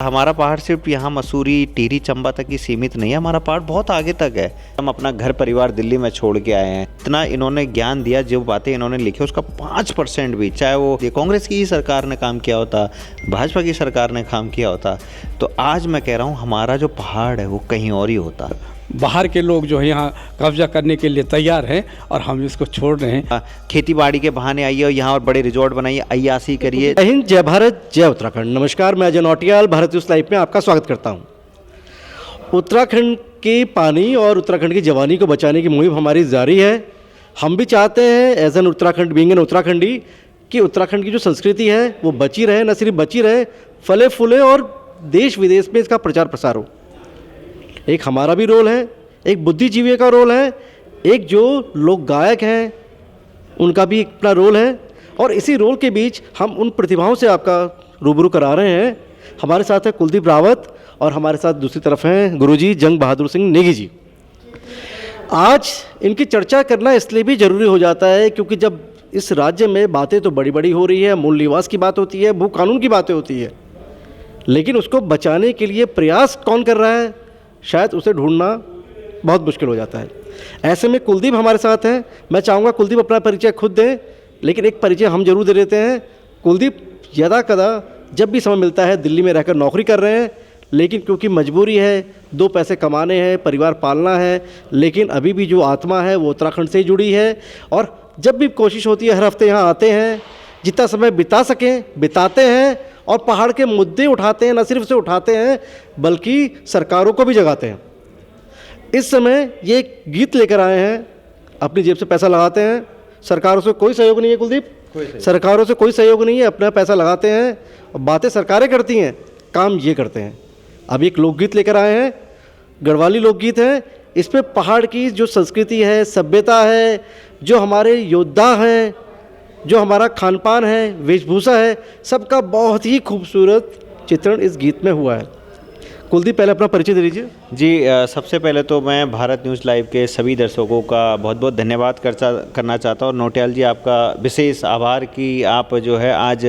हमारा पहाड़ सिर्फ यहाँ मसूरी टिहरी चंबा तक ही सीमित नहीं है, हमारा पहाड़ बहुत आगे तक है। हम अपना घर परिवार दिल्ली में छोड़ के आए हैं। इतना इन्होंने ज्ञान दिया, जो बातें इन्होंने लिखी उसका 5% भी, चाहे वो ये कांग्रेस की ही सरकार ने काम किया होता, भाजपा की सरकार ने काम किया होता, तो आज मैं कह रहा हूँ हमारा जो पहाड़ है वो कहीं और ही होता। बाहर के लोग जो है यहाँ कब्जा करने के लिए तैयार हैं और हम इसको छोड़ रहे हैं। खेती बाड़ी के बहाने आइए और यहाँ और बड़े रिजॉर्ट बनाइए, अय्यासी करिए। जय हिंद, जय भारत, जय उत्तराखंड। नमस्कार, मैं अजय नौटियाल भारत न्यूज़ लाइव में आपका स्वागत करता हूँ। उत्तराखंड के पानी और उत्तराखंड की जवानी को बचाने की मुहिम हमारी जारी है। हम भी चाहते हैं as an Uttarakhand, being an Uttarakhandi, कि उत्तराखंड की जो संस्कृति है वो बची रहे, न सिर्फ बची रहे, फले फूले और देश विदेश में इसका प्रचार प्रसार हो। एक हमारा भी रोल है, एक बुद्धिजीवी का रोल है, एक जो लोक गायक हैं उनका भी अपना रोल है, और इसी रोल के बीच हम उन प्रतिभाओं से आपका रूबरू करा रहे हैं। हमारे साथ है कुलदीप रावत और हमारे साथ दूसरी तरफ हैं गुरुजी जंग बहादुर सिंह नेगी जी। आज इनकी चर्चा करना इसलिए भी ज़रूरी हो जाता है क्योंकि जब इस राज्य में बातें तो बड़ी बड़ी हो रही है, मूल निवास की बात होती है, भू कानून की बातें होती है, लेकिन उसको बचाने के लिए प्रयास कौन कर रहा है, शायद उसे ढूंढना बहुत मुश्किल हो जाता है। ऐसे में कुलदीप हमारे साथ हैं। मैं चाहूँगा कुलदीप अपना परिचय खुद दें, लेकिन एक परिचय हम जरूर दे देते हैं। कुलदीप यदा कदा जब भी समय मिलता है दिल्ली में रहकर नौकरी कर रहे हैं, लेकिन क्योंकि मजबूरी है, 2 पैसे कमाने हैं, परिवार पालना है, लेकिन अभी भी जो आत्मा है वो उत्तराखंड से जुड़ी है। और जब भी कोशिश होती है हर हफ्ते यहाँ आते हैं, जितना समय बिता सकें बिताते हैं और पहाड़ के मुद्दे उठाते हैं। न सिर्फ उसे उठाते हैं बल्कि सरकारों को भी जगाते हैं। इस समय ये एक गीत लेकर आए हैं, अपनी जेब से पैसा लगाते हैं, सरकारों से कोई सहयोग नहीं है कुलदीप, सरकारों से कोई सहयोग नहीं है, अपना पैसा लगाते हैं और बातें सरकारें करती हैं, काम ये करते हैं। अब एक लोकगीत लेकर आए हैं, गढ़वाली लोकगीत है। इसमें पहाड़ की जो संस्कृति है, सभ्यता है, जो हमारे योद्धा हैं, जो हमारा खान पान है, वेशभूषा है, सबका बहुत ही खूबसूरत चित्रण इस गीत में हुआ है। कुलदीप पहले अपना परिचय दे दीजिए। जी, सबसे पहले तो मैं भारत न्यूज़ लाइव के सभी दर्शकों का बहुत बहुत धन्यवाद करना चाहता हूँ। और नौटियाल जी, आपका विशेष आभार कि आप जो है आज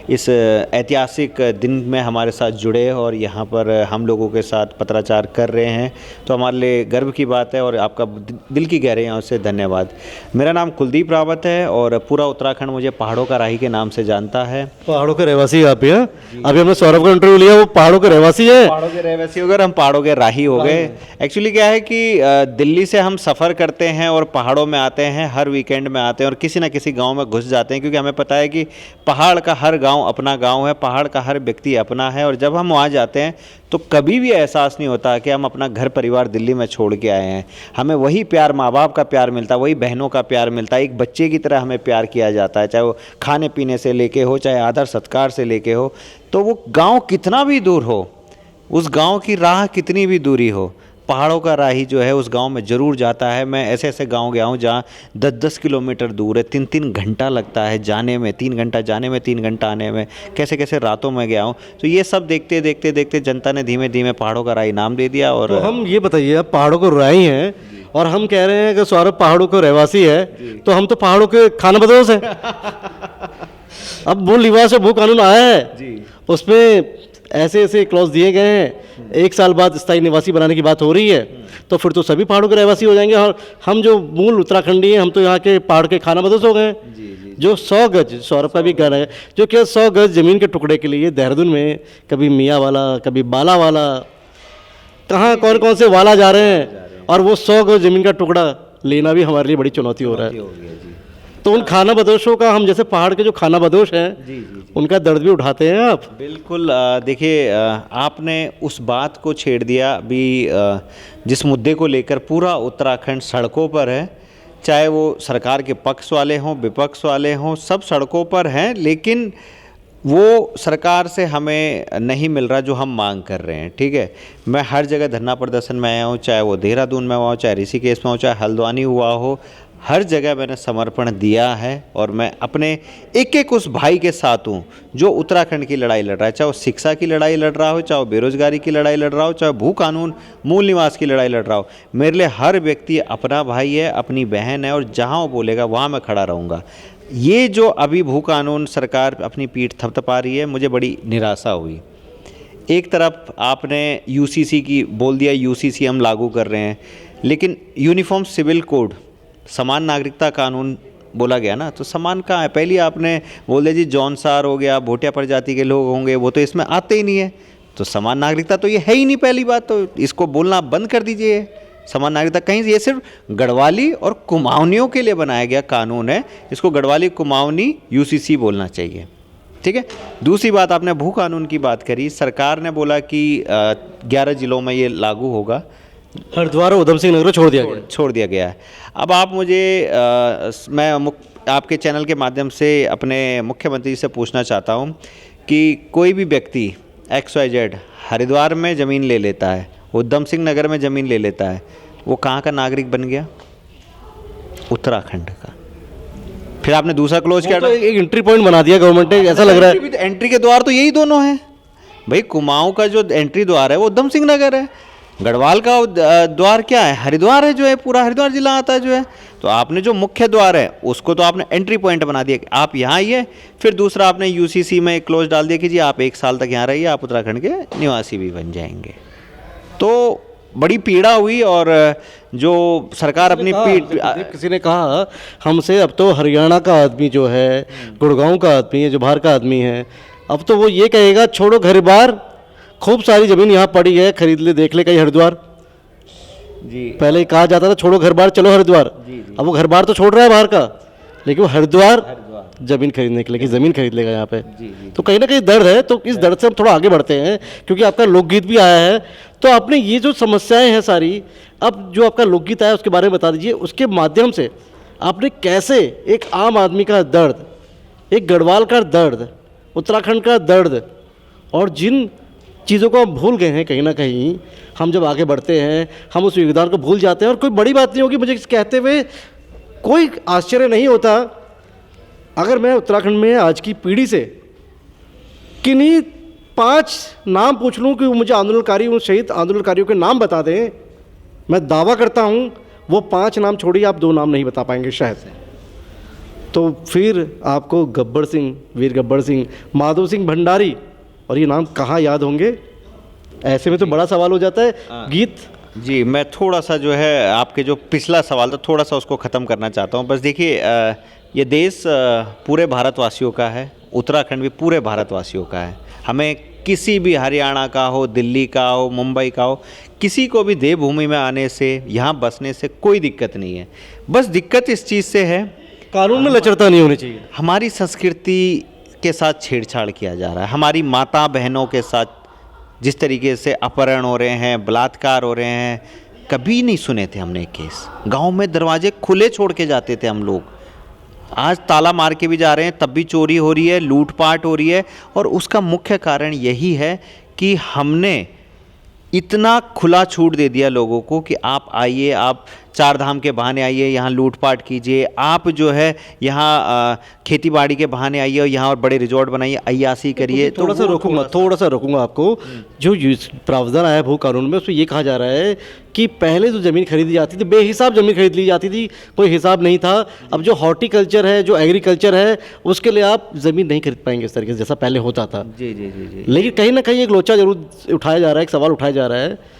इस ऐतिहासिक दिन में हमारे साथ जुड़े और यहाँ पर हम लोगों के साथ पत्राचार कर रहे हैं, तो हमारे लिए गर्व की बात है और आपका दिल की गहराइयों से धन्यवाद। मेरा नाम कुलदीप रावत है और पूरा उत्तराखंड मुझे पहाड़ों का राही के नाम से जानता है। पहाड़ों के रहवासी आप ही हैं। अभी हमने सौरभ का इंटरव्यू लिया, वो पहाड़ों के रहवासी है। पहाड़ों के रहवासी वगैरह, हम पहाड़ों के राही हो गए। एक्चुअली क्या है कि दिल्ली से हम सफ़र करते हैं और पहाड़ों में आते हैं, हर वीकेंड में आते हैं और किसी ना किसी गांव में घुस जाते हैं, क्योंकि हमें पता है कि पहाड़ का हर गांव अपना गांव है, पहाड़ का हर व्यक्ति अपना है। और जब हम वहाँ जाते हैं तो कभी भी एहसास नहीं होता कि हम अपना घर परिवार दिल्ली में छोड़ के आए हैं। हमें वही प्यार, माँ बाप का प्यार मिलता है, वही बहनों का प्यार मिलता है, एक बच्चे की तरह हमें प्यार किया जाता है, चाहे वो खाने पीने से लेके हो, चाहे आदर सत्कार से लेके हो। तो वो गाँव कितना भी दूर हो, उस गांव की राह कितनी भी दूरी हो, पहाड़ों का राही जो है उस गांव में ज़रूर जाता है। मैं ऐसे ऐसे गांव गया हूँ जहाँ 10-10 किलोमीटर दूर है, 3-3 घंटा लगता है जाने में, 3 घंटा जाने में, 3 घंटा आने में, कैसे कैसे रातों में गया हूँ। तो ये सब देखते देखते देखते जनता ने धीमे धीमे पहाड़ों का राही नाम दे दिया। और तो हम ये बताइए, अब पहाड़ों को राही हैं और हम कह रहे हैं कि सौरभ पहाड़ों को रहवासी है, तो हम तो पहाड़ों के खाना बदोश हैं। अब मूल निवास भू कानून आया है, उसमें ऐसे ऐसे क्लॉज दिए गए हैं, 1 साल बाद स्थायी निवासी बनाने की बात हो रही है, तो फिर तो सभी पहाड़ों के रहवासी हो जाएंगे। और हम जो मूल उत्तराखंडी हैं, हम तो यहाँ के पहाड़ के खाना बदोश हो गए। जो 100 गज, सौरभ का भी कहना है, जो क्या 100 गज ज़मीन के टुकड़े के लिए देहरादून में कभी मियाँ वाला, कभी बाला वाला, कहाँ कौन कौन से वाला जा रहे हैं, और वो 100 गज ज़मीन का टुकड़ा लेना भी हमारे लिए बड़ी चुनौती हो रहा है। तो उन खाना बदोशों का, हम जैसे पहाड़ के जो खाना बदोश हैं, उनका दर्द भी उठाते हैं आप। बिल्कुल। देखिए, आपने उस बात को छेड़ दिया अभी, जिस मुद्दे को लेकर पूरा उत्तराखंड सड़कों पर है, चाहे वो सरकार के पक्ष वाले हों, विपक्ष वाले हों, सब सड़कों पर हैं, लेकिन वो सरकार से हमें नहीं मिल रहा जो हम मांग कर रहे हैं। ठीक है, मैं हर जगह धरना प्रदर्शन में आया हूँ, चाहे वो देहरादून में हुआ हो, चाहे ऋषिकेश में हो, चाहे हल्द्वानी हुआ हो, हर जगह मैंने समर्पण दिया है। और मैं अपने एक एक उस भाई के साथ हूँ जो उत्तराखंड की लड़ाई लड़ रहा है, चाहे वो शिक्षा की लड़ाई लड़ रहा हो, चाहे वो बेरोजगारी की लड़ाई लड़ रहा हो, चाहे भू कानून मूल निवास की लड़ाई लड़ रहा हो। मेरे लिए हर व्यक्ति अपना भाई है, अपनी बहन है, और जहाँ वो बोलेगा वहाँ मैं खड़ा रहूँगा। ये जो अभी भू कानून सरकार अपनी पीठ थपथपा रही है, मुझे बड़ी निराशा हुई। एक तरफ आपने यूसीसी की बोल दिया, यूसीसी हम लागू कर रहे हैं, लेकिन यूनिफॉर्म सिविल कोड, समान नागरिकता कानून बोला गया ना, तो समान कहाँ है? पहले आपने बोल दिया जी जौनसार हो गया, भोटिया प्रजाति के लोग होंगे, वो तो इसमें आते ही नहीं है, तो समान नागरिकता तो ये है ही नहीं। पहली बात तो इसको बोलना बंद कर दीजिए। समान नागरिकता कहीं से, ये सिर्फ गढ़वाली और कुमाऊनियों के लिए बनाया गया कानून है, इसको गढ़वाली कुमाऊनी यूसीसी बोलना चाहिए, ठीक है। दूसरी बात, आपने भू कानून की बात करी, सरकार ने बोला कि 11 जिलों में ये लागू होगा, हरिद्वार और उधम सिंह नगर को छोड़ दिया गया है। अब आप मुझे मैं आपके चैनल के माध्यम से अपने मुख्यमंत्री से पूछना चाहता हूँ कि कोई भी व्यक्ति XYZ हरिद्वार में ज़मीन ले लेता है, उधम सिंह नगर में ज़मीन ले लेता है, वो कहाँ का नागरिक बन गया? उत्तराखंड का। फिर आपने दूसरा क्लोज किया, तो एक एंट्री पॉइंट बना दिया गवर्नमेंट ने, ऐसा लग रहा है। एंट्री के द्वार तो यही दोनों हैं भाई। कुमाऊं का जो एंट्री द्वार है वो उधम सिंह नगर है, गढ़वाल का द्वार क्या है? हरिद्वार है, जो है पूरा हरिद्वार जिला आता है जो है। तो आपने जो मुख्य द्वार है उसको तो आपने एंट्री पॉइंट बना दिया कि आप यहाँ आइए। फिर दूसरा आपने यूसीसी में क्लोज डाल दिया कि जी आप 1 साल तक यहाँ रहिए, आप उत्तराखंड के निवासी भी बन जाएंगे। तो बड़ी पीड़ा हुई, और जो सरकार अपनी किसी ने कहा हमसे, अब तो हरियाणा का आदमी जो है, गुड़गांव का आदमी है, जो बाहर का आदमी है, अब तो वो ये कहेगा छोड़ो घर बार, खूब सारी ज़मीन यहाँ पड़ी है, खरीद ले, देख ले कहीं हरिद्वार। जी, पहले कहा जाता था छोड़ो घर बार चलो हरिद्वार, अब वो घर बार तो छोड़ रहा है बाहर का, लेकिन वो हरिद्वार ज़मीन खरीदने के लिए ज़मीन खरीद लेगा यहाँ पे। तो कहीं ना कहीं दर्द है, तो इस दर्द से हम थोड़ा आगे बढ़ते हैं, क्योंकि आपका लोकगीत भी आया है। तो आपने ये जो समस्याएं हैं सारी, अब जो आपका लोकगीत आया उसके बारे में बता दीजिए। उसके माध्यम से आपने कैसे एक आम आदमी का दर्द, एक गढ़वाल का दर्द, उत्तराखंड का दर्द, और जिन चीज़ों को हम भूल गए हैं कहीं ना कहीं, हम जब आगे बढ़ते हैं हम उस योगदान को भूल जाते हैं। और कोई बड़ी बात नहीं होगी, मुझे कहते हुए कोई आश्चर्य नहीं होता अगर मैं उत्तराखंड में आज की पीढ़ी से किन्हीं 5 नाम पूछ लूँ कि वो मुझे आंदोलनकारी, उन शहीद आंदोलनकारियों के नाम बता दें। मैं दावा करता हूँ वो 5 नाम छोड़िए, आप 2 नाम नहीं बता पाएंगे शायद से। तो फिर आपको गब्बर सिंह, वीर गब्बर सिंह, माधव सिंह भंडारी, और ये नाम कहाँ याद होंगे? ऐसे में तो बड़ा सवाल हो जाता है। गीत जी, मैं थोड़ा सा जो है आपके जो पिछला सवाल था थोड़ा सा उसको ख़त्म करना चाहता हूँ। बस देखिए, ये देश पूरे भारतवासियों का है, उत्तराखंड भी पूरे भारतवासियों का है। हमें किसी भी हरियाणा का हो, दिल्ली का हो, मुंबई का हो, किसी को भी देवभूमि में आने से, यहाँ बसने से कोई दिक्कत नहीं है। बस दिक्कत इस चीज़ से है, कानून में लचरता नहीं होनी चाहिए। हमारी संस्कृति के साथ छेड़छाड़ किया जा रहा है। हमारी माता बहनों के साथ जिस तरीके से अपहरण हो रहे हैं, बलात्कार हो रहे हैं, कभी नहीं सुने थे हमने केस। गांव में दरवाजे खुले छोड़ के जाते थे हम लोग, आज ताला मार के भी जा रहे हैं, तब भी चोरी हो रही है, लूटपाट हो रही है। और उसका मुख्य कारण यही है कि हमने इतना खुला छूट दे दिया लोगों को कि आप आइए, आप 4 धाम के बहाने आइए, यहाँ लूटपाट कीजिए, आप जो है यहाँ खेती बाड़ी के बहाने आइए और यहाँ और बड़े रिजॉर्ट बनाइए, अय्यासी करिए। थोड़ा सा रोकूंगा आपको। जो प्रावधान आया भू कानून में, उसमें ये कहा जा रहा है कि पहले जो ज़मीन खरीदी जाती थी, बेहिसाब ज़मीन खरीद ली जाती थी, कोई हिसाब नहीं था। अब जो हॉर्टिकल्चर है, जो एग्रीकल्चर है, उसके लिए आप ज़मीन नहीं खरीद पाएंगे इस तरीके से जैसा पहले होता था। जी जी जी जी। लेकिन कहीं ना कहीं एक लोचा जरूर उठाया जा रहा है, एक सवाल उठाया जा रहा है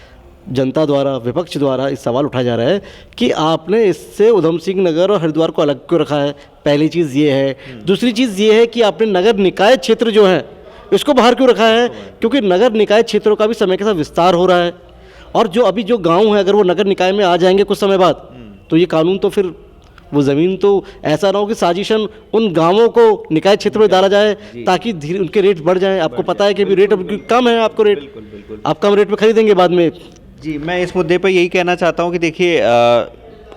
जनता द्वारा, विपक्ष द्वारा इस सवाल उठाया जा रहा है कि आपने इससे उधम सिंह नगर और हरिद्वार को अलग क्यों रखा है। पहली चीज़ ये है। दूसरी चीज़ ये है कि आपने नगर निकाय क्षेत्र जो है इसको बाहर क्यों रखा है, क्योंकि नगर निकाय क्षेत्रों का भी समय के साथ विस्तार हो रहा है। और जो अभी जो गाँव है, अगर वो नगर निकाय में आ जाएंगे कुछ समय बाद, तो ये कानून तो फिर वो ज़मीन तो ऐसा ना हो कि साजिशन उन गांवों को निकाय क्षेत्र में डाला जाए ताकि धीरे उनके रेट बढ़ जाएं। आपको पता है कि अभी रेट कम है, आपको रेट आप कम रेट में खरीदेंगे बाद में। जी, मैं इस मुद्दे पर यही कहना चाहता हूँ कि देखिए,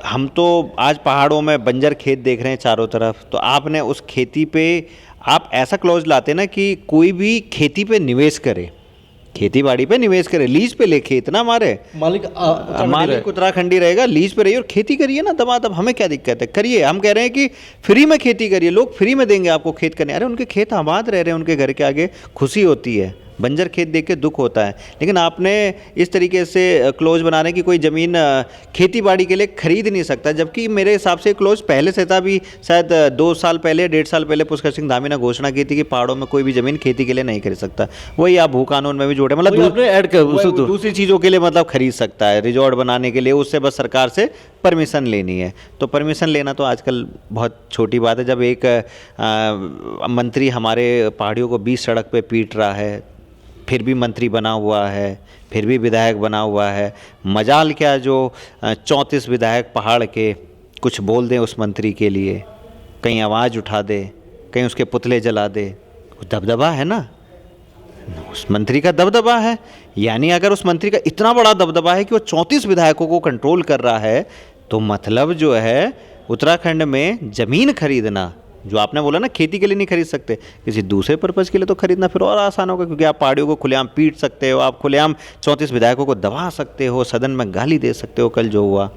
हम तो आज पहाड़ों में बंजर खेत देख रहे हैं चारों तरफ, तो आपने उस खेती पे आप ऐसा क्लॉज लाते ना कि कोई भी खेती पे निवेश करे, खेती बाड़ी पे निवेश करे, लीज पे ले खेत ना हमारे, मालिक उत्तराखंडी रहेगा, लीज पे रहिए और खेती करिए ना दबादब। हमें क्या दिक्कत है, करिए। हम कह रहे हैं कि फ्री में खेती करिए, लोग फ्री में देंगे आपको खेत करने। अरे उनके खेत आबाद रह रहे हैं, उनके घर के आगे खुशी होती है, बंजर खेत देख के दुख होता है। लेकिन आपने इस तरीके से क्लोज बना रहे कि कोई ज़मीन खेती बाड़ी के लिए खरीद नहीं सकता, जबकि मेरे हिसाब से क्लोज पहले से था भी, शायद 2 साल पहले 1.5 साल पहले पुष्कर सिंह धामी ने घोषणा की थी कि पहाड़ों में कोई भी ज़मीन खेती के लिए नहीं खरीद सकता। वही आप भू कानून में भी जोड़े, मतलब दूसरी चीज़ों के लिए मतलब खरीद सकता है, रिजॉर्ट बनाने के लिए उससे बस सरकार से परमिशन लेनी है। तो परमिशन लेना तो आजकल बहुत छोटी बात है। जब एक मंत्री हमारे पहाड़ियों को 20 सड़क पे पीट रहा है, फिर भी मंत्री बना हुआ है, फिर भी विधायक बना हुआ है, मजाल क्या जो 34 विधायक पहाड़ के कुछ बोल दें उस मंत्री के लिए, कहीं आवाज़ उठा दे, कहीं उसके पुतले जला दे, दबदबा है ना, उस मंत्री का दबदबा है। यानी अगर उस मंत्री का इतना बड़ा दबदबा है कि वो 34 विधायकों को कंट्रोल कर रहा है, तो मतलब जो है उत्तराखंड में ज़मीन खरीदना, जो आपने बोला ना खेती के लिए नहीं खरीद सकते, किसी दूसरे पर्पज़ के लिए तो खरीदना फिर और आसान होगा, क्योंकि आप पहाड़ियों को खुलेआम पीट सकते हो, आप खुलेआम 34 विधायकों को दबा सकते हो, सदन में गाली दे सकते हो, कल जो हुआ।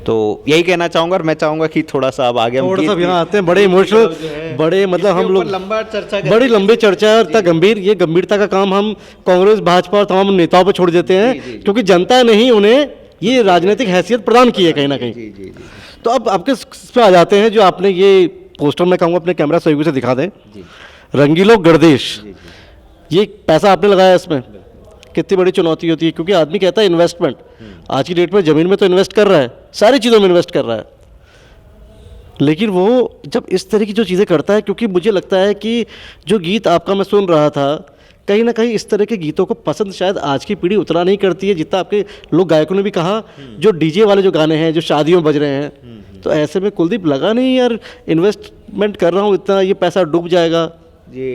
तो यही कहना चाहूँगा, और मैं चाहूँगा कि थोड़ा सा अब आगे थोड़ा सा यहाँ आते हैं, बड़े इमोशनल, बड़े मतलब हम लोग लंबा चर्चा, बड़ी लंबी चर्चा है और इतना गंभीर, ये गंभीरता का काम हम कांग्रेस भाजपा और तमाम नेताओं पर छोड़ देते हैं, क्योंकि जनता ने ही उन्हें ये राजनीतिक हैसियत प्रदान की है कहीं ना कहीं। तो अब आपके इस पे आ जाते हैं, जो आपने ये पोस्टर मैं कहूँगा अपने कैमरा सहयोगी से दिखा दें, रंगीलो गर्दिश, ये पैसा आपने लगाया इसमें, कितनी बड़ी चुनौती होती है, क्योंकि आदमी कहता है इन्वेस्टमेंट, आज की डेट में ज़मीन में तो इन्वेस्ट कर रहा है, सारी चीज़ों में इन्वेस्ट कर रहा है, लेकिन वो जब इस तरह की जो चीज़ें करता है, क्योंकि मुझे लगता है कि जो गीत आपका मैं सुन रहा था, कहीं ना कहीं इस तरह के गीतों को पसंद शायद आज की पीढ़ी उतना नहीं करती है जितना आपके लोग गायकों ने भी कहा, जो डीजे वाले जो गाने हैं जो शादियों में बज रहे हैं। तो ऐसे में कुलदीप लगा नहीं यार, इन्वेस्टमेंट कर रहा हूँ इतना, ये पैसा डूब जाएगा जी।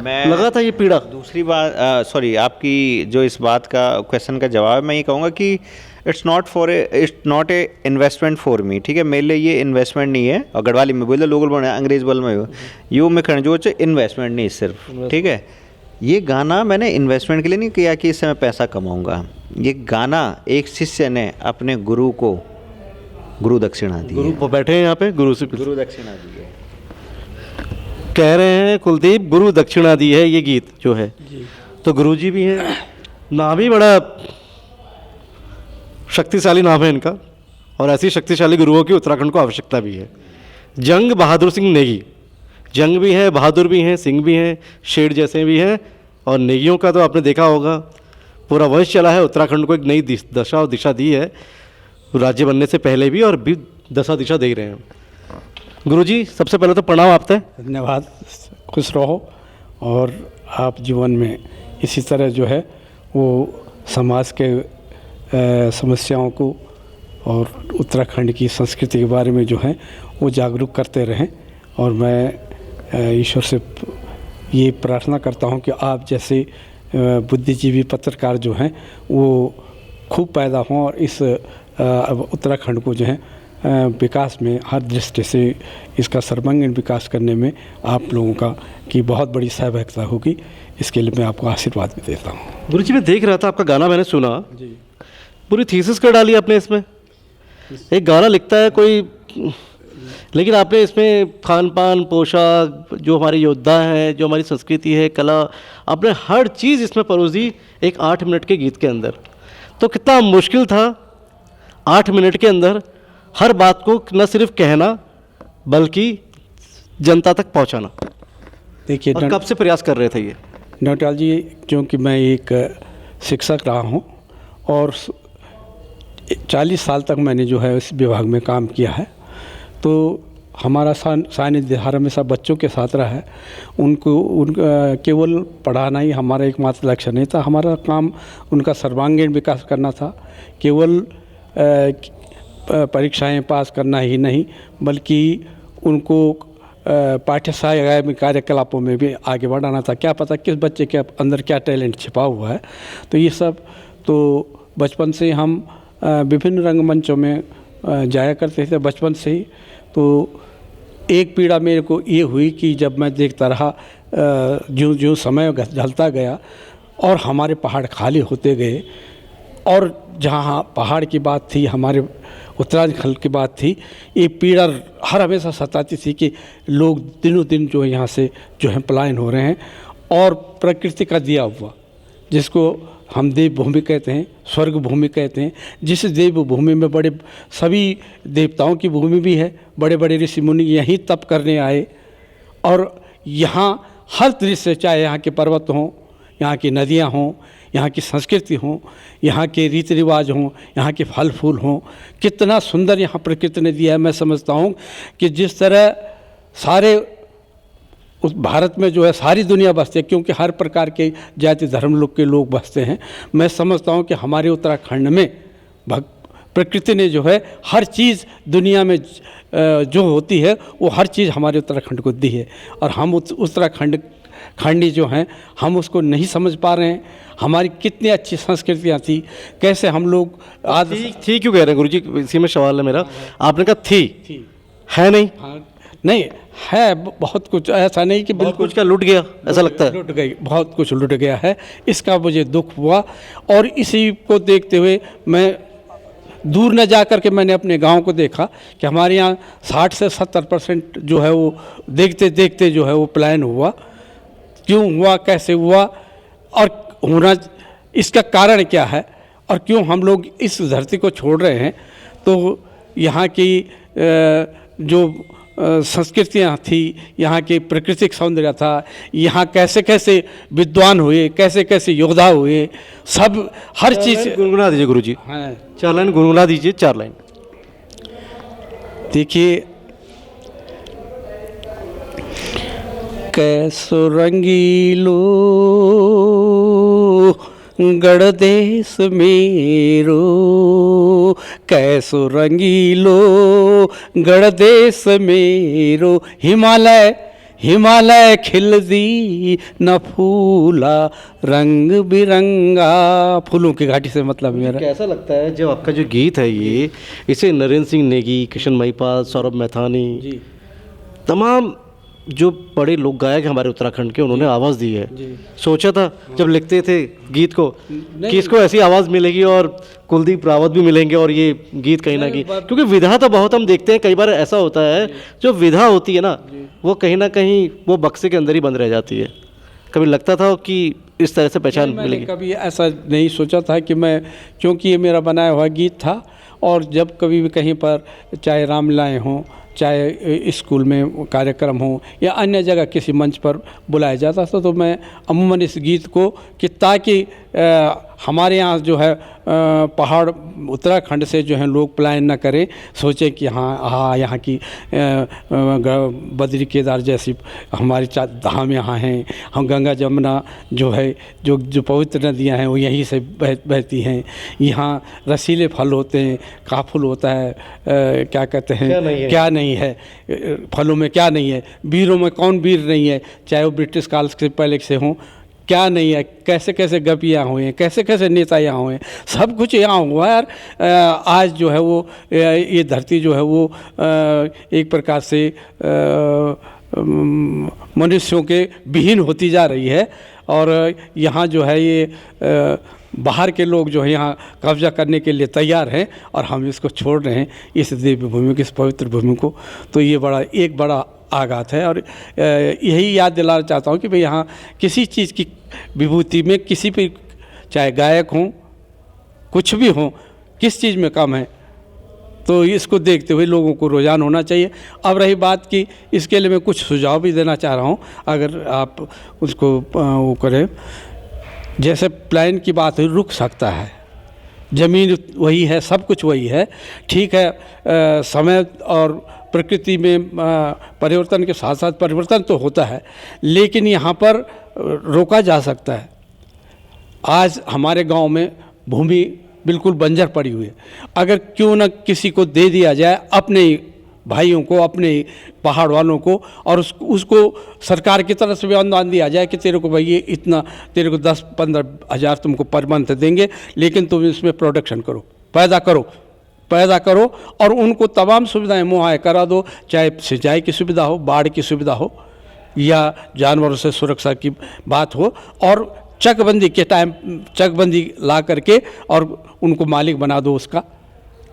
मैं लगा था ये पीड़ा। दूसरी बात, सॉरी, आपकी जो इस बात का क्वेश्चन का जवाब मैं ये कहूँगा कि it's not a investment for me, ठीक है, मेरे लिए ये इन्वेस्टमेंट नहीं है। और गढ़वाली में बोले, लोग बोल अंग्रेज बोल में यू में खड़े जो इन्वेस्टमेंट नहीं सिर्फ, ठीक है। ये गाना मैंने इन्वेस्टमेंट के लिए नहीं किया कि इससे मैं पैसा कमाऊँगा। ये गाना एक शिष्य ने अपने गुरु को गुरु दक्षिणा दी। गुरु बैठे हैं यहाँ पे, गुरु से गुरु दक्षिणा दी है, कह रहे हैं कुलदीप गुरु दक्षिणा दी है ये गीत जो है। तो गुरु जी भी हैं, नाम ही बड़ा शक्तिशाली नाम है इनका, और ऐसी शक्तिशाली गुरुओं की उत्तराखंड को आवश्यकता भी है। जंग बहादुर सिंह नेगी, जंग भी है, बहादुर भी हैं, सिंह भी हैं, शेर जैसे भी हैं, और नेगियों का तो आपने देखा होगा पूरा वंश चला है, उत्तराखंड को एक नई दशा और दिशा दी है, राज्य बनने से पहले भी और भी दशा दिशा दे रहे हैं। गुरुजी सबसे पहले तो प्रणाम आप तक। धन्यवाद, खुश रहो और आप जीवन में इसी तरह जो है वो समाज के समस्याओं को और उत्तराखंड की संस्कृति के बारे में जो है वो जागरूक करते रहें। और मैं ईश्वर से ये प्रार्थना करता हूँ कि आप जैसे बुद्धिजीवी पत्रकार जो हैं वो खूब पैदा हों और इस उत्तराखंड को जो है विकास में हर दृष्टि से इसका सर्वांगीण विकास करने में आप लोगों का की बहुत बड़ी सहभागिता होगी। इसके लिए मैं आपको आशीर्वाद भी देता हूँ। गुरुजी मैं देख रहा था आपका गाना मैंने सुना जी, पूरी थीसिस कर डाली आपने इसमें। एक गाना लिखता है कोई, लेकिन आपने इसमें खान पान, पोशाक, जो हमारे योद्धा हैं, जो हमारी संस्कृति है, कला, आपने हर चीज़ इसमें परोस दी एक 8 मिनट के गीत के अंदर। तो कितना मुश्किल था 8 मिनट के अंदर हर बात को न सिर्फ कहना बल्कि जनता तक पहुंचाना। देखिए, कब से प्रयास कर रहे थे ये? नौटियाल जी, क्योंकि मैं एक शिक्षक रहा हूं और 40 साल तक मैंने जो है इस विभाग में काम किया है, तो हमारा सानिध्य हमेशा बच्चों के साथ रहा है। उनको केवल पढ़ाना ही हमारा एकमात्र लक्ष्य नहीं था, हमारा काम उनका सर्वांगीण विकास करना था। केवल परीक्षाएं पास करना ही नहीं, बल्कि उनको पाठ्यशाला में कार्यकलापों में भी आगे बढ़ाना था। क्या पता किस बच्चे के अंदर क्या टैलेंट छिपा हुआ है। तो ये सब तो बचपन से हम विभिन्न रंगमंचों में जाया करते थे बचपन से ही। तो एक पीड़ा मेरे को ये हुई कि जब मैं देखता रहा ज्यों ज्यों समय ढलता गया और हमारे पहाड़ खाली होते गए, और जहाँ पहाड़ की बात थी, हमारे उत्तराखंड की बात थी, ये पीड़ा हर हमेशा सताती थी कि लोग दिनों दिन जो यहाँ से जो है पलायन हो रहे हैं। और प्रकृति का दिया हुआ जिसको हम देवभूमि कहते हैं, स्वर्ग भूमि कहते हैं, जिस देवभूमि में बड़े सभी देवताओं की भूमि भी है, बड़े बड़े ऋषि मुनि यहीं तप करने आए। और यहाँ हर दृश्य, चाहे यहाँ के पर्वत हों, यहाँ की नदियाँ हों, यहाँ की संस्कृति हों, यहाँ के रीति रिवाज हों, यहाँ के फल फूल हों, कितना सुंदर यहाँ प्रकृति ने दिया है। मैं समझता हूँ कि जिस तरह सारे उस भारत में जो है सारी दुनिया बसती है, क्योंकि हर प्रकार के जाति धर्म लोग के लोग बसते हैं। मैं समझता हूँ कि हमारे उत्तराखंड में प्रकृति ने जो है हर चीज़ दुनिया में जो होती है वो हर चीज़ हमारे उत्तराखंड को दी है। और हम उत्तराखंडी जो हैं हम उसको नहीं समझ पा रहे हैं। हमारी कितनी अच्छी संस्कृतियाँ थी, कैसे हम लोग आज थी क्यों कह रहे हैं गुरुजी, इसी में सवाल है मेरा। आपने कहा थी, है नहीं? हाँ, नहीं है, बहुत कुछ, ऐसा नहीं कि बिल्कुल कुछ क्या लुट गया, ऐसा लगता है? लुट गई, बहुत कुछ लुट गया है, इसका मुझे दुख हुआ। और इसी को देखते हुए मैं दूर न जा कर के मैंने अपने गांव को देखा कि हमारे यहाँ 60 से 70% जो है वो देखते देखते जो है वो पलायन हुआ। क्यों हुआ, कैसे हुआ और होना, इसका कारण क्या है और क्यों हम लोग इस धरती को छोड़ रहे हैं? तो यहाँ की जो संस्कृतियाँ थी, यहाँ की प्राकृतिक सौंदर्य था, यहाँ कैसे कैसे विद्वान हुए, कैसे कैसे योद्धा हुए, सब हर चीज़ गुनगुना दीजिए गुरुजी। हाँ, 4 लाइन गुनगुना दीजिए, 4 लाइन। देखिए, कैसो रंगीलो गढ़ देश मेरो, कैसो रंगीलो गढ़ देश मेरो, हिमालय हिमालय खिल दी न फूला रंग बिरंगा। फूलों की घाटी से मतलब मेरा। कैसा लगता है जब आपका जो गीत है ये, इसे नरेंद्र सिंह नेगी, किशन महिपाल, सौरभ मैथानी जी, तमाम जो बड़े लोक गायक हमारे उत्तराखंड के, उन्होंने आवाज़ दी है। जी। सोचा था जब लिखते थे गीत को कि इसको ऐसी आवाज़ मिलेगी और कुलदीप रावत भी मिलेंगे और ये गीत कहीं ना कहीं, क्योंकि विधा तो बहुत हम देखते हैं, कई बार ऐसा होता है जो विधा होती है ना वो कहीं ना कहीं वो बक्से के अंदर ही बंद रह जाती है। कभी लगता था कि इस तरह से पहचान मिलेगी? कभी ऐसा नहीं सोचा था कि मैं, क्योंकि ये मेरा बनाया हुआ गीत था। और जब कभी भी कहीं पर चाहे रामलीलाएँ हों, चाहे स्कूल में कार्यक्रम हो या अन्य जगह किसी मंच पर बुलाया जाता था, तो मैं अमूमन इस गीत को कि ताकि हमारे यहाँ जो है पहाड़ उत्तराखंड से जो है लोग पलायन न करें, सोचें कि हाँ यहाँ की बद्री केदार जैसी हमारी धाम यहाँ हैं, हम गंगा जमुना जो है जो पवित्र नदियाँ हैं वो यहीं से बहती हैं। यहाँ रसीले फल होते हैं, काफुल होता है, क्या कहते हैं, क्या नहीं है फलों में, क्या नहीं है, वीरों में कौन वीर नहीं है, चाहे वो ब्रिटिश काल से पहले से हों, क्या नहीं है, कैसे कैसे गप यहाँ हुए हैं, कैसे कैसे नेता यहाँ हुए हैं, सब कुछ यहाँ हुआ है। यार आज जो है वो ये धरती जो है वो एक प्रकार से मनुष्यों के विहीन होती जा रही है। और यहाँ जो है ये बाहर के लोग जो है यहाँ कब्जा करने के लिए तैयार हैं और हम इसको छोड़ रहे हैं, इस देवी भूमि को, इस पवित्र भूमि को। तो ये एक बड़ा आघात है। और यही याद दिलाना चाहता हूँ कि भाई यहाँ किसी चीज़ की विभूति में किसी भी, चाहे गायक हों, कुछ भी हों, किस चीज़ में कम है, तो इसको देखते हुए लोगों को रुझान होना चाहिए। अब रही बात कि इसके लिए मैं कुछ सुझाव भी देना चाह रहा हूँ, अगर आप उसको वो करें। जैसे प्लान की बात हुई, रुक सकता है, ज़मीन वही है, सब कुछ वही है, ठीक है। समय और प्रकृति में परिवर्तन के साथ साथ परिवर्तन तो होता है, लेकिन यहाँ पर रोका जा सकता है। आज हमारे गांव में भूमि बिल्कुल बंजर पड़ी हुई है, अगर क्यों न किसी को दे दिया जाए, अपने भाइयों को, अपने पहाड़ वालों को, और उसको सरकार की तरफ से भी अनुदान दिया जाए कि तेरे को भाई ये इतना, तेरे को 10-15 हज़ार तुमको पर मंथ देंगे, लेकिन तुम इसमें प्रोडक्शन करो, पैदा करो और उनको तमाम सुविधाएं मुहैया करा दो, चाहे सिंचाई की सुविधा हो, बाढ़ की सुविधा हो या जानवरों से सुरक्षा की बात हो, और चकबंदी के टाइम चकबंदी ला करके और उनको मालिक बना दो उसका।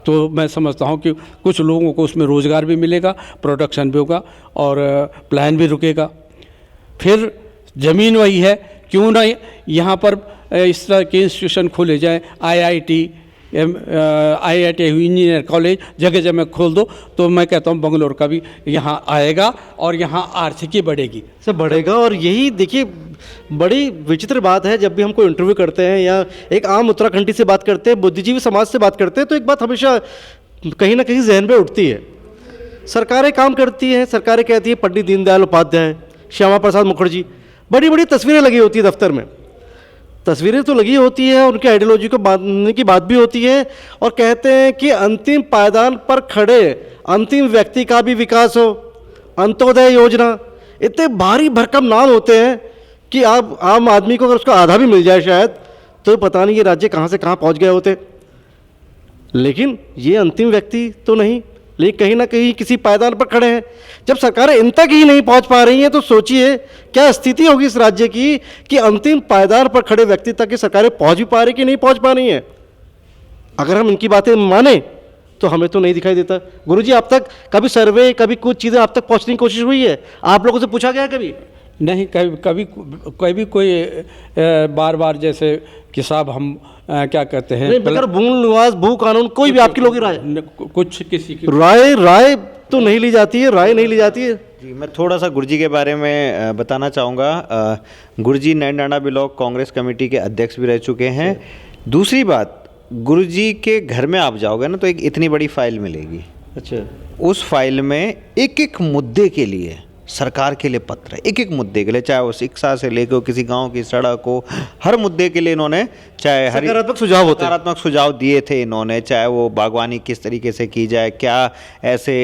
तो मैं समझता हूँ कि कुछ लोगों को उसमें रोज़गार भी मिलेगा, प्रोडक्शन भी होगा और प्लान भी रुकेगा। फिर ज़मीन वही है, क्यों ना यहाँ पर इस तरह के इंस्टीट्यूशन खोले जाएं, IIT इंजीनियर कॉलेज जगह जगह खोल दो, तो मैं कहता हूँ बंगलोर का भी यहाँ आएगा और यहाँ आर्थिकी बढ़ेगी। सब बढ़ेगा। और यही देखिए बड़ी विचित्र बात है, जब भी हम कोई इंटरव्यू करते हैं या एक आम उत्तराखंडी से बात करते हैं, बुद्धिजीवी समाज से बात करते हैं, तो एक बात हमेशा कहीं ना कहीं जहन में उठती है। सरकारें काम करती हैं, सरकारें कहती है पंडित दीनदयाल उपाध्याय, श्यामा प्रसाद मुखर्जी, बड़ी बड़ी तस्वीरें लगी होती है दफ्तर में। तस्वीरें तो लगी होती है, उनकी आइडियोलॉजी को मानने की बात भी होती है, और कहते हैं कि अंतिम पायदान पर खड़े अंतिम व्यक्ति का भी विकास हो, अंत्योदय योजना। इतने भारी भरकम नाम होते हैं कि आप आम आदमी को अगर उसका आधा भी मिल जाए शायद, तो पता नहीं ये राज्य कहाँ से कहाँ पहुँच गए होते। लेकिन ये अंतिम व्यक्ति तो नहीं, लेकिन कहीं ना कहीं किसी पायदान पर खड़े हैं। जब सरकारें इन तक ही नहीं पहुंच पा रही हैं, तो सोचिए क्या स्थिति होगी इस राज्य की कि अंतिम पायदान पर खड़े व्यक्ति तक की सरकारें पहुंच भी पा रही कि नहीं पहुंच पा रही हैं। अगर हम इनकी बातें माने तो हमें तो नहीं दिखाई देता। गुरुजी, आप तक कभी सर्वे, कभी कुछ चीज़ें आप तक पहुंचने की कोशिश हुई है? आप लोगों से पूछा गया कभी? नहीं, कभी कोई बार बार जैसे कि साहब हम क्या कहते हैं, मगर मूल निवास भू कानून कोई भी आपकी लोग राय, कुछ किसी की राय तो नहीं ली जाती है, राय नहीं ली जाती है। जी, मैं थोड़ा सा गुरुजी के बारे में बताना चाहूँगा। गुरुजी नैनडांडा ब्लॉक कांग्रेस कमेटी के अध्यक्ष भी रह चुके हैं। दूसरी बात, गुरुजी के घर में आप जाओगे ना तो एक इतनी बड़ी फाइल मिलेगी। अच्छा। उस फाइल में एक एक मुद्दे के लिए सरकार के लिए पत्र है, एक एक मुद्दे के लिए, चाहे वो शिक्षा से लेकर किसी गांव की सड़क हो, हर मुद्दे के लिए इन्होंने चाहे सकारात्मक सुझाव होते हैं, सकारात्मक सुझाव दिए थे इन्होंने। चाहे वो बागवानी किस तरीके से की जाए, क्या ऐसे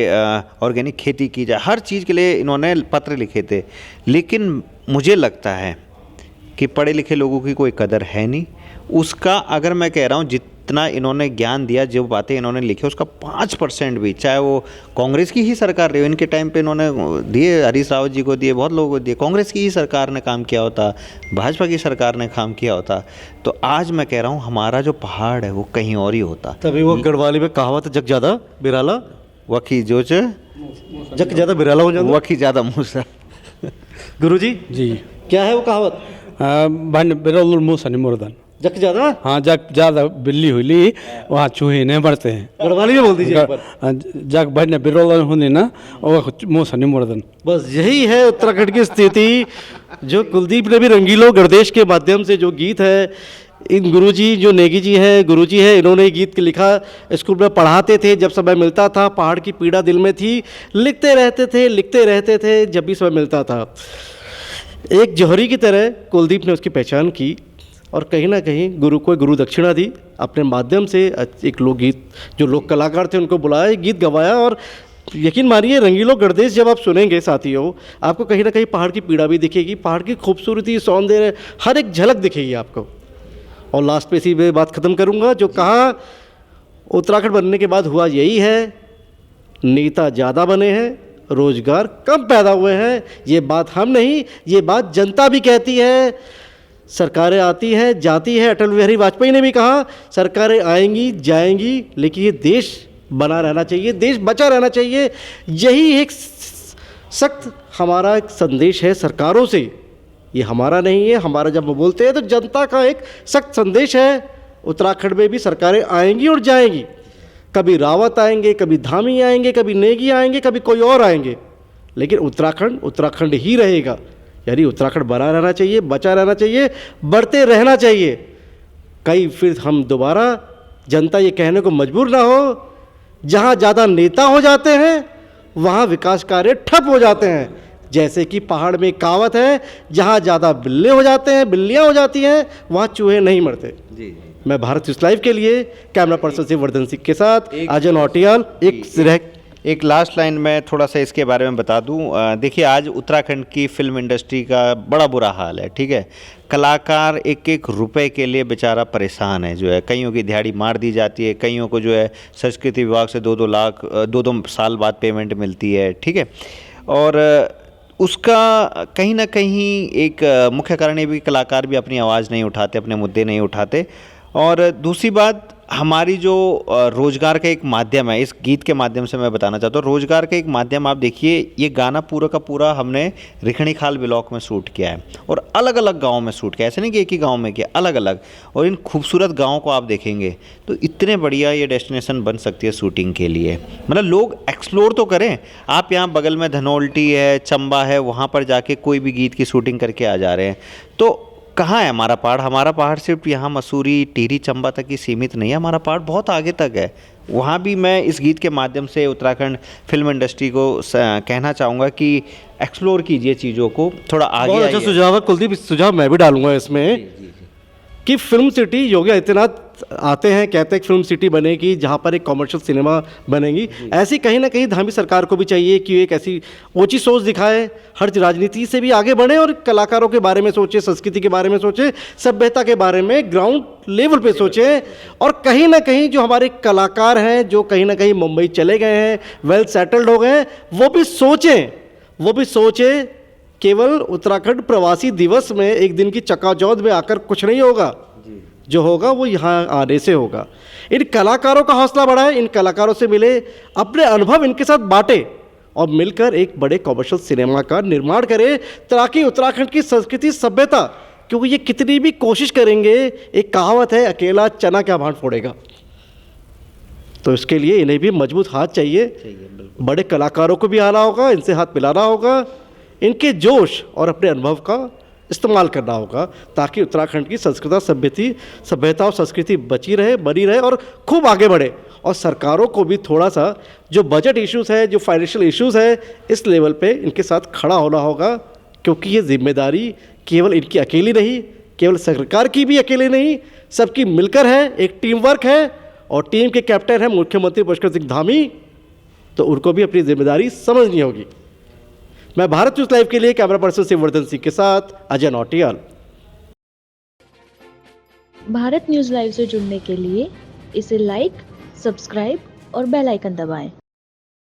ऑर्गेनिक खेती की जाए, हर चीज़ के लिए इन्होंने पत्र लिखे थे। लेकिन मुझे लगता है कि पढ़े लिखे लोगों की कोई कदर है नहीं। उसका अगर मैं कह रहा हूँ जितना इन्होंने ज्ञान दिया, जो बातें इन्होंने लिखी, उसका 5% भी, चाहे वो कांग्रेस की ही सरकार रही हो, इनके टाइम पे इन्होंने दिए, हरीश रावत जी को दिए, बहुत लोगों को दिए, कांग्रेस की ही सरकार ने काम किया होता, भाजपा की सरकार ने काम किया होता, तो आज मैं कह रहा हूँ हमारा जो पहाड़ है वो कहीं और ही होता। तभी वो गढ़वाली में कहावत है, जग ज़्यादा बिराला वकी जो जग ज़्यादा बिराला हो जाता, वकी ज़्यादा मूसा। गुरुजी जी, क्या है वो कहावत? बन बिरल मूसा मुर्दन, जग ज़्यादा, हाँ, जग ज़्यादा बिल्ली हुई वहाँ चूहे नहीं बढ़ते हैं। गढ़वाली में बोल दीजिए एक बार। जग बन बिरल होने ना और मूसा मुर्दन। बस यही है उत्तराखंड की स्थिति, जो कुलदीप ने भी रंगीलो गर्देश के माध्यम से जो गीत है, इन गुरुजी जो नेगी जी है, गुरुजी है, इन्होंने गीत लिखा, स्कूल में पढ़ाते थे, जब समय मिलता था, पहाड़ की पीड़ा दिल में थी, लिखते रहते थे जब भी समय मिलता था। एक जौहरी की तरह कुलदीप ने उसकी पहचान की और कहीं ना कहीं गुरु को गुरु दक्षिणा दी, अपने माध्यम से एक लोकगीत, जो लोक कलाकार थे उनको बुलाया, गीत गवाया। और यकीन मानिए रंगीलो गर्देश जब आप सुनेंगे साथियों, आपको कहीं ना कहीं पहाड़ की पीड़ा भी दिखेगी, पहाड़ की खूबसूरती, सौंदर्य, हर एक झलक दिखेगी आपको। और लास्ट पे इसी पे बात ख़त्म करूँगा, जो कहा उत्तराखंड बनने के बाद हुआ यही है, नेता ज़्यादा बने हैं, रोजगार कम पैदा हुए हैं। ये बात हम नहीं, ये बात जनता भी कहती है। सरकारें आती हैं, जाती है, अटल बिहारी वाजपेयी ने भी कहा सरकारें आएंगी जाएंगी, लेकिन ये देश बना रहना चाहिए, देश बचा रहना चाहिए। यही एक सख्त हमारा एक संदेश है सरकारों से, ये हमारा नहीं है, हमारा जब वो बोलते हैं तो जनता का एक सख्त संदेश है। उत्तराखंड में भी सरकारें आएंगी और जाएंगी, कभी रावत आएंगे, कभी धामी आएंगे, कभी नेगी आएंगे, कभी कोई और आएंगे, लेकिन उत्तराखंड उत्तराखंड ही रहेगा। यानी उत्तराखंड बना रहना चाहिए, बचा रहना चाहिए, बढ़ते रहना चाहिए। कहीं फिर हम दोबारा जनता ये कहने को मजबूर ना हो, जहाँ ज़्यादा नेता हो जाते हैं वहाँ विकास कार्य ठप हो जाते हैं। जैसे कि पहाड़ में कहावत है, जहाँ ज़्यादा बिल्ले हो जाते हैं, बिल्लियाँ हो जाती हैं, वहाँ चूहे नहीं मरते। जी, मैं भारत न्यूज़ लाइव के लिए कैमरा पर्सन से वर्धन सिंह के साथ अजय नौटियाल। एक लास्ट लाइन में थोड़ा सा इसके बारे में बता दूं। देखिए, आज उत्तराखंड की फिल्म इंडस्ट्री का बड़ा बुरा हाल है, ठीक है। कलाकार एक एक रुपए के लिए बेचारा परेशान है, जो है कईयों की दिहाड़ी मार दी जाती है, कईयों को जो है संस्कृति विभाग से 2-2 लाख 2-2 साल बाद पेमेंट मिलती है, ठीक है। और उसका कहीं ना कहीं एक मुख्य कारण ये भी कलाकार भी अपनी आवाज़ नहीं उठाते, अपने मुद्दे नहीं उठाते। और दूसरी बात, हमारी जो रोजगार का एक माध्यम है, इस गीत के माध्यम से मैं बताना चाहता हूँ, रोजगार का एक माध्यम। आप देखिए ये गाना पूरा का पूरा हमने रिखणी खाल ब्लॉक में शूट किया है और अलग अलग गाँव में शूट किया, ऐसे नहीं कि एक ही गाँव में किया, अलग अलग। और इन खूबसूरत गाँव को आप देखेंगे तो इतने बढ़िया ये डेस्टिनेशन बन सकती है शूटिंग के लिए। मतलब लोग एक्सप्लोर तो करें। आप यहाँ बगल में धनौल्टी है, चंबा है, वहाँ पर जाके कोई भी गीत की शूटिंग करके आ जा रहे हैं। तो कहाँ है हमारा पहाड़? हमारा पहाड़ सिर्फ यहाँ मसूरी, टिहरी, चंबा तक ही सीमित नहीं है, हमारा पहाड़ बहुत आगे तक है। वहाँ भी मैं इस गीत के माध्यम से उत्तराखंड फिल्म इंडस्ट्री को कहना चाहूँगा कि एक्सप्लोर कीजिए चीज़ों को, थोड़ा आगे बहुत अच्छा आइए। सुझाव है कुलदीप, इस सुझाव मैं भी डालूंगा इसमें कि फिल्म सिटी योगी आदित्यनाथ आते हैं, कहते हैं कि फिल्म सिटी बनेगी जहाँ पर एक कॉमर्शियल सिनेमा बनेगी। ऐसी कहीं ना कहीं धामी सरकार को भी चाहिए कि एक ऐसी ऊंची सोच दिखाए, हर राजनीति से भी आगे बढ़े और कलाकारों के बारे में सोचे, संस्कृति के बारे में सोचे, सभ्यता के बारे में ग्राउंड लेवल पे सोचे। और कहीं ना कहीं जो हमारे कलाकार हैं जो कहीं ना कहीं मुंबई चले गए हैं, वेल सेटल्ड हो गए हैं, वो भी सोचें। केवल उत्तराखंड प्रवासी दिवस में एक दिन की चकाचौंध में आकर कुछ नहीं होगा, जो होगा वो यहाँ आने से होगा। इन कलाकारों का हौसला बढ़ाए, इन कलाकारों से मिले, अपने अनुभव इनके साथ बांटे और मिलकर एक बड़े कमर्शियल सिनेमा का निर्माण करें, ताकि उत्तराखंड की संस्कृति, सभ्यता, क्योंकि ये कितनी भी कोशिश करेंगे, एक कहावत है अकेला चना क्या भांड फोड़ेगा, तो इसके लिए इन्हें भी मजबूत हाथ चाहिए। बड़े कलाकारों को भी आना होगा, इनसे हाथ मिलाना होगा, इनके जोश और अपने अनुभव का इस्तेमाल करना होगा, ताकि उत्तराखंड की सभ्यता और संस्कृति बची रहे, बनी रहे और खूब आगे बढ़े। और सरकारों को भी थोड़ा सा जो बजट इश्यूज़ है, जो फाइनेंशियल इश्यूज़ है, इस लेवल पे इनके साथ खड़ा होना होगा, क्योंकि ये जिम्मेदारी केवल इनकी अकेली नहीं, केवल सरकार की भी अकेले नहीं, सबकी मिलकर है, एक टीम वर्क है। और टीम के कैप्टन हैं मुख्यमंत्री पुष्कर सिंह धामी, तो उनको भी अपनी जिम्मेदारी समझनी होगी। मैं भारत न्यूज़ लाइव के लिए कैमरा पर्सन शिववर्धन सिंह के साथ अजय नौटियाल। भारत न्यूज़ लाइव से जुड़ने के लिए इसे लाइक, सब्सक्राइब और बेल आइकन दबाएं।